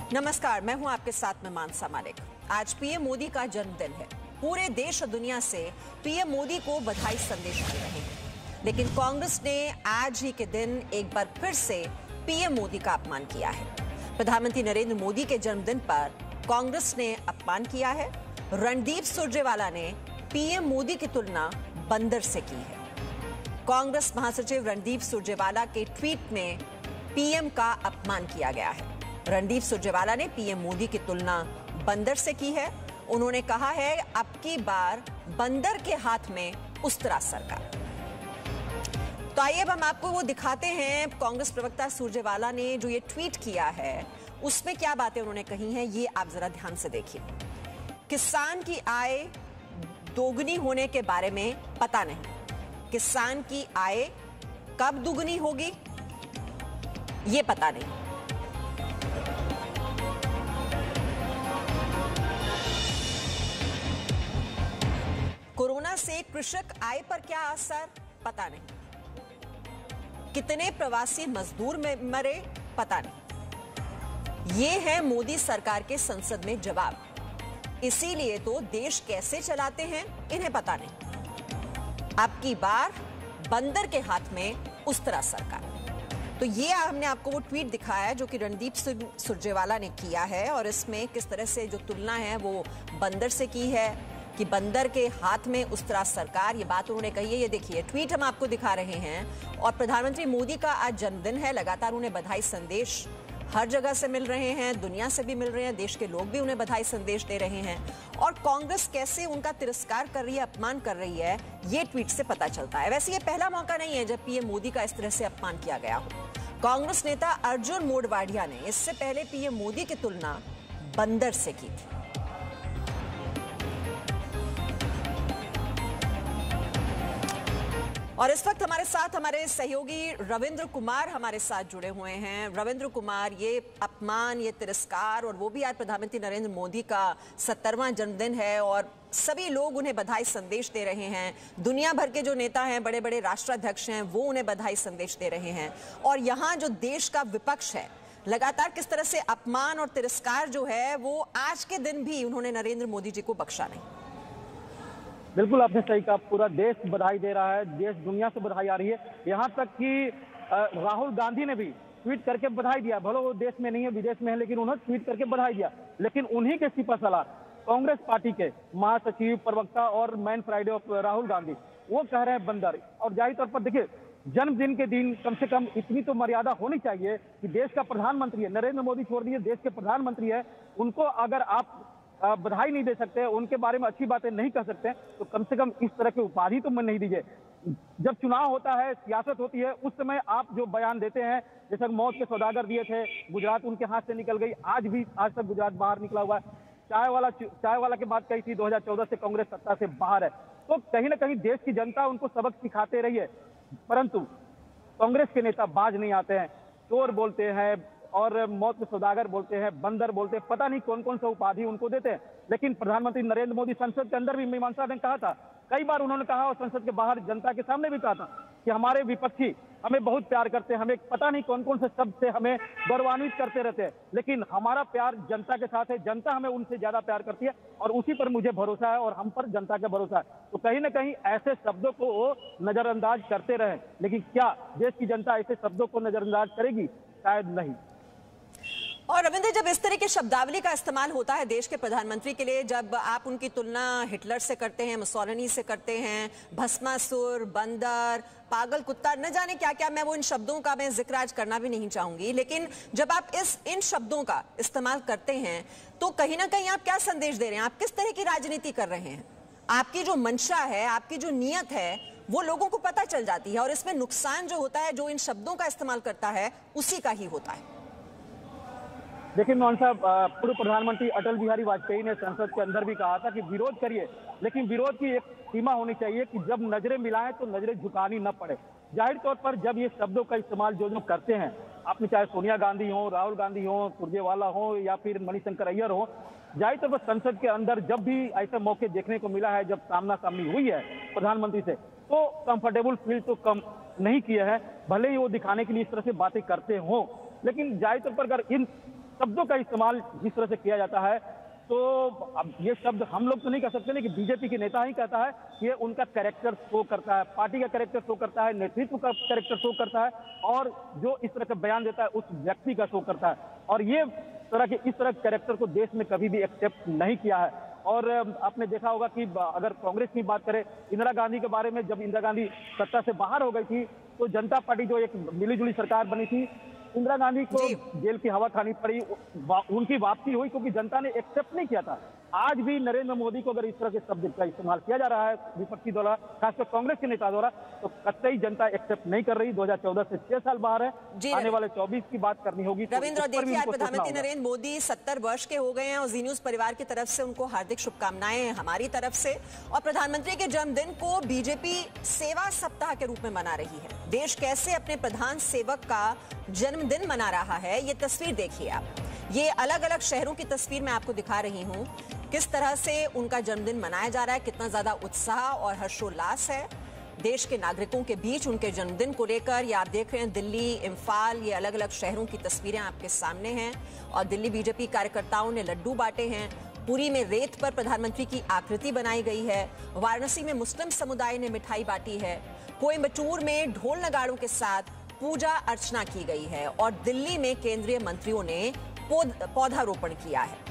नमस्कार, मैं हूं आपके साथ में मानसा मालिक। आज पीएम मोदी का जन्मदिन है। पूरे देश और दुनिया से पीएम मोदी को बधाई संदेश मिल रहे हैं, लेकिन कांग्रेस ने आज ही के दिन एक बार फिर से पीएम मोदी का अपमान किया है। प्रधानमंत्री नरेंद्र मोदी के जन्मदिन पर कांग्रेस ने अपमान किया है। रणदीप सुरजेवाला ने पीएम मोदी की तुलना बंदर से की है। कांग्रेस महासचिव रणदीप सुरजेवाला के ट्वीट में पीएम का अपमान किया गया है। रणदीप सुरजेवाला ने पीएम मोदी की तुलना बंदर से की है। उन्होंने कहा है, अब की बार बंदर के हाथ में उस्तरा सरकार। तो आइए अब हम आपको वो दिखाते हैं, कांग्रेस प्रवक्ता सुरजेवाला ने जो ये ट्वीट किया है उसमें क्या बातें उन्होंने कही हैं, ये आप जरा ध्यान से देखिए। किसान की आय दोगुनी होने के बारे में पता नहीं। किसान की आय कब दुगनी होगी ये पता नहीं। कोरोना से कृषक आय पर क्या असर पता नहीं। कितने प्रवासी मजदूर में मरे पता नहीं। ये है मोदी सरकार के संसद में जवाब। इसीलिए तो देश कैसे चलाते हैं इन्हें पता नहीं। अब की बार बंदर के हाथ में उस्तरा सरकार। तो ये हमने आपको वो ट्वीट दिखाया है जो कि रणदीप सुरजेवाला ने किया है, और इसमें किस तरह से जो तुलना है वो बंदर से की है कि बंदर के हाथ में उस्तरा सरकार। ये बात उन्होंने कही है। ये देखिए ट्वीट हम आपको दिखा रहे हैं। और प्रधानमंत्री मोदी का आज जन्मदिन है। लगातार उन्हें बधाई संदेश हर जगह से मिल रहे हैं, दुनिया से भी मिल रहे हैं, देश के लोग भी उन्हें बधाई संदेश दे रहे हैं। और कांग्रेस कैसे उनका तिरस्कार कर रही है, अपमान कर रही है, ये ट्वीट से पता चलता है। वैसे ये पहला मौका नहीं है जब पीएम मोदी का इस तरह से अपमान किया गया हो। कांग्रेस नेता अर्जुन मोढवाडिया ने इससे पहले पीएम मोदी की तुलना बंदर से की थी। और इस वक्त हमारे साथ हमारे सहयोगी रविंद्र कुमार हमारे साथ जुड़े हुए हैं। रविंद्र कुमार, ये अपमान, ये तिरस्कार, और वो भी आज प्रधानमंत्री नरेंद्र मोदी का 70वां जन्मदिन है और सभी लोग उन्हें बधाई संदेश दे रहे हैं। दुनिया भर के जो नेता हैं, बड़े बड़े राष्ट्राध्यक्ष हैं, वो उन्हें बधाई संदेश दे रहे हैं। और यहाँ जो देश का विपक्ष है, लगातार किस तरह से अपमान और तिरस्कार जो है वो आज के दिन भी उन्होंने नरेंद्र मोदी जी को बख्शा नहीं। बिल्कुल आपने सही कहा, पूरा देश बधाई दे रहा है, देश दुनिया से बधाई आ रही है। यहाँ तक कि राहुल गांधी ने भी ट्वीट करके बधाई दिया। भले वो देश में नहीं है, विदेश में है, लेकिन उन्होंने ट्वीट करके बधाई दिया। लेकिन उन्हीं के सिपहसालार कांग्रेस पार्टी के महासचिव, प्रवक्ता और man Friday of Rahul Gandhi, वो कह रहे हैं बंदर। और जाहिर तौर पर देखिए, जन्मदिन के दिन कम से कम इतनी तो मर्यादा होनी चाहिए कि देश का प्रधानमंत्री है, नरेंद्र मोदी छोड़ दिए, देश के प्रधानमंत्री है, उनको अगर आप बधाई नहीं दे सकते, उनके बारे में अच्छी बातें नहीं कह सकते, तो कम से कम इस तरह की उपाधि तो नहीं दीजिए। जब चुनाव होता है, सियासत होती है, उस समय आप जो बयान देते हैं, जैसे मौत के सौदागर दिए थे, गुजरात उनके हाथ से निकल गई, आज तक गुजरात बाहर निकला हुआ है। चाय वाला की बात कही थी, 2014 से कांग्रेस सत्ता से बाहर है। तो कहीं ना कहीं देश की जनता उनको सबक सिखाते रही है, परंतु कांग्रेस के नेता बाज नहीं आते हैं, चोर बोलते हैं और मौत के सौदागर बोलते हैं, बंदर बोलते हैं, पता नहीं कौन कौन सा उपाधि उनको देते हैं। लेकिन प्रधानमंत्री नरेंद्र मोदी संसद के अंदर भी मीमांसा ने कहा था, कई बार उन्होंने कहा, और संसद के बाहर जनता के सामने भी कहा था कि हमारे विपक्षी हमें बहुत प्यार करते हैं, हमें पता नहीं कौन कौन से शब्द से हमें गौरवान्वित करते रहते हैं, लेकिन हमारा प्यार जनता के साथ है, जनता हमें उनसे ज्यादा प्यार करती है और उसी पर मुझे भरोसा है और हम पर जनता का भरोसा है। तो कहीं ना कहीं ऐसे शब्दों को वो नजरअंदाज करते रहे, लेकिन क्या देश की जनता ऐसे शब्दों को नजरअंदाज करेगी? शायद नहीं। और रविंद्र, जब इस तरह की शब्दावली का इस्तेमाल होता है देश के प्रधानमंत्री के लिए, जब आप उनकी तुलना हिटलर से करते हैं, मुसोलिनी से करते हैं, भस्मासुर, बंदर, पागल कुत्ता, न जाने क्या क्या, मैं वो इन शब्दों का मैं जिक्र आज करना भी नहीं चाहूंगी, लेकिन जब आप इन शब्दों का इस्तेमाल करते हैं तो कहीं ना कहीं आप क्या संदेश दे रहे हैं? आप किस तरह की राजनीति कर रहे हैं? आपकी जो मंशा है, आपकी जो नीयत है, वो लोगों को पता चल जाती है, और इसमें नुकसान जो होता है, जो इन शब्दों का इस्तेमाल करता है, उसी का ही होता है। देखिए मोहन साहब, पूर्व प्रधानमंत्री अटल बिहारी वाजपेयी ने संसद के अंदर भी कहा था कि विरोध करिए, लेकिन विरोध की एक सीमा होनी चाहिए कि जब नजरें मिलाएं तो नजरें झुकानी न पड़े। जाहिर तौर पर जब ये शब्दों का इस्तेमाल जो करते हैं, आपने चाहे सोनिया गांधी हो, राहुल गांधी हो, सुरजेवाला हो या फिर मणिशंकर अय्यर हो, जाहिर तौर पर संसद के अंदर जब भी ऐसे मौके देखने को मिला है, जब सामना सामनी हुई है प्रधानमंत्री से, तो कंफर्टेबल फील तो कम नहीं किया है। भले ही वो दिखाने के लिए इस तरह से बातें करते हो, लेकिन जाहिर तौर पर अगर इन शब्दों का इस्तेमाल जिस तरह से किया जाता है, तो अब ये शब्द हम लोग तो नहीं कह सकते, लेकिन बीजेपी के नेता ही कहता है कि ये उनका कैरेक्टर शो करता है, पार्टी का कैरेक्टर शो करता है, नेतृत्व का कैरेक्टर शो करता है, और जो इस तरह का बयान देता है उस व्यक्ति का शो करता है। और ये इस तरह के कैरेक्टर को देश में कभी भी एक्सेप्ट नहीं किया है। और आपने देखा होगा कि अगर कांग्रेस की बात करें, इंदिरा गांधी के बारे में, जब इंदिरा गांधी सत्ता से बाहर हो गई थी तो जनता पार्टी जो एक मिलीजुली सरकार बनी थी, इंदिरा गांधी को जेल की हवा खानी पड़ी, उनकी वापसी हुई क्योंकि जनता ने एक्सेप्ट नहीं किया था। आज भी नरेंद्र मोदी को अगर इस तरह के शब्द का इस्तेमाल किया जा रहा है विपक्षी द्वारा, खासकर कांग्रेस के नेता द्वारा, तो कतई जनता एक्सेप्ट नहीं कर रही। 2014 से 6 साल बाहर है, आने वाले 24 की बात करनी होगी। रविंद्र, देखिए आज प्रधानमंत्री नरेंद्र मोदी 70 वर्ष के हो गए हैं और जी न्यूज परिवार की तरफ से उनको हार्दिक शुभकामनाएं हमारी तरफ से। और प्रधानमंत्री के जन्मदिन को बीजेपी सेवा सप्ताह के रूप में मना रही है। देश कैसे अपने प्रधान सेवक का जन्मदिन मना रहा है, ये तस्वीर देखिए आप। ये अलग अलग शहरों की तस्वीर मैं आपको दिखा रही हूं, किस तरह से उनका जन्मदिन मनाया जा रहा है, कितना ज्यादा उत्साह और हर्षोल्लास है देश के नागरिकों के बीच उनके जन्मदिन को लेकर। ये आप देख रहे हैं दिल्ली, इम्फाल, ये अलग अलग शहरों की तस्वीरें आपके सामने हैं। और दिल्ली बीजेपी कार्यकर्ताओं ने लड्डू बांटे हैं, पुरी में रेत पर प्रधानमंत्री की आकृति बनाई गई है, वाराणसी में मुस्लिम समुदाय ने मिठाई बांटी है, कोयम्बटूर में ढोल नगाड़ों के साथ पूजा अर्चना की गई है, और दिल्ली में केंद्रीय मंत्रियों ने पौधारोपण किया है।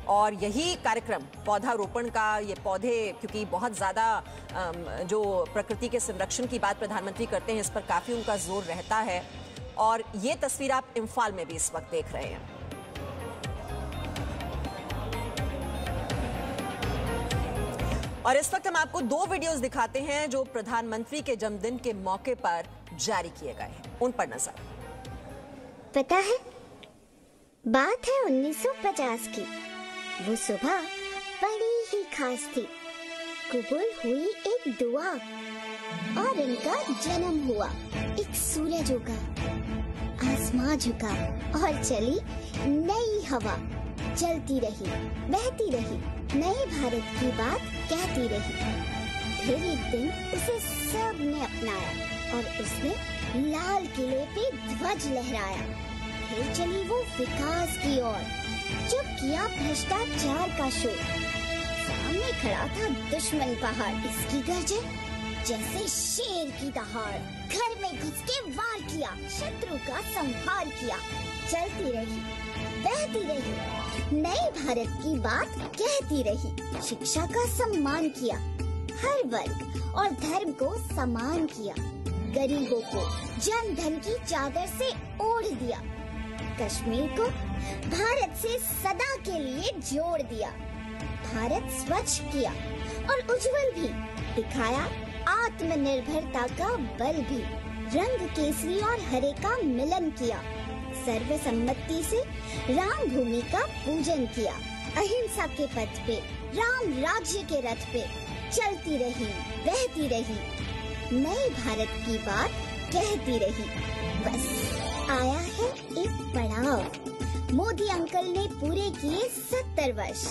और यही कार्यक्रम पौधारोपण का, ये पौधे क्योंकि बहुत ज़्यादा जो प्रकृति के संरक्षण की बात प्रधानमंत्री करते हैं, इस पर काफ़ी उनका जोर रहता है। और ये तस्वीर आप इम्फाल में भी इस वक्त देख रहे हैं। और इस वक्त हम आपको 2 वीडियोस दिखाते हैं जो प्रधानमंत्री के जन्मदिन के मौके पर जारी किए गए हैं, उन पर नजर। पता है, बात है 1950 की। वो सुबह बड़ी ही खास थी। कबूल हुई एक दुआ और इनका जन्म हुआ। एक सूरज उगा, आसमां झुका और चली नई हवा। चलती रही, बहती रही, नए भारत की बात कहती रही। फिर एक दिन उसे सब ने अपनाया और उसने लाल किले पे ध्वज लहराया। फिर चली वो विकास की ओर, जब किया भ्रष्टाचार का शोर। सामने खड़ा था दुश्मन पहाड़, इसकी गर्जन जैसे शेर की दहाड़। घर में घुस के वार किया, शत्रु का संहार किया। चलती रही, बहती रही, नए भारत की बात कहती रही। शिक्षा का सम्मान किया, हर वर्ग और धर्म को समान किया। गरीबों को जन धन की चादर से ओढ़ दिया। कश्मीर को भारत से सदा के लिए जोड़ दिया। भारत स्वच्छ किया और उज्जवल भी, दिखाया आत्मनिर्भरता का बल भी। रंग केसरी और हरे का मिलन किया। सर्वसम्मति से राम भूमि का पूजन किया। अहिंसा के पथ पे, राम राज्य के रथ पे चलती रही, बहती रही, नए भारत की बात कहती रही। बस आया है एक पड़ाव। मोदी अंकल ने पूरे किए 70 वर्ष।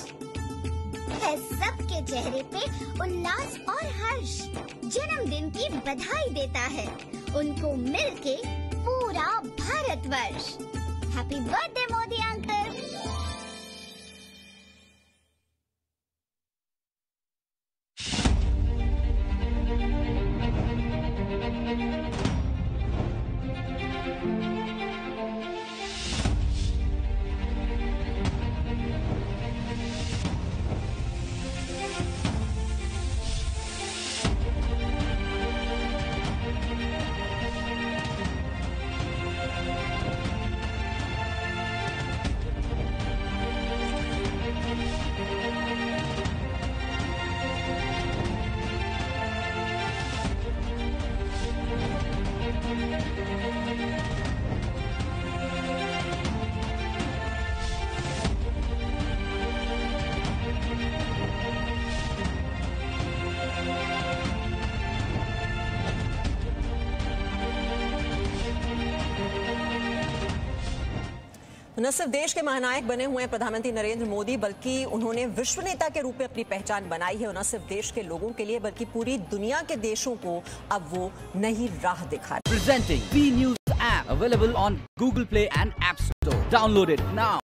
है सबके चेहरे पे उल्लास और हर्ष। जन्मदिन की बधाई देता है उनको मिलके पूरा Bharatvarsh. Happy birthday Modi uncle. न सिर्फ देश के महानायक बने हुए हैं प्रधानमंत्री नरेंद्र मोदी, बल्कि उन्होंने विश्व नेता के रूप में अपनी पहचान बनाई है। और न सिर्फ देश के लोगों के लिए बल्कि पूरी दुनिया के देशों को अब वो नई राह दिखा रहे हैं। Presenting B news app available on Google Play and App Store. Download it now.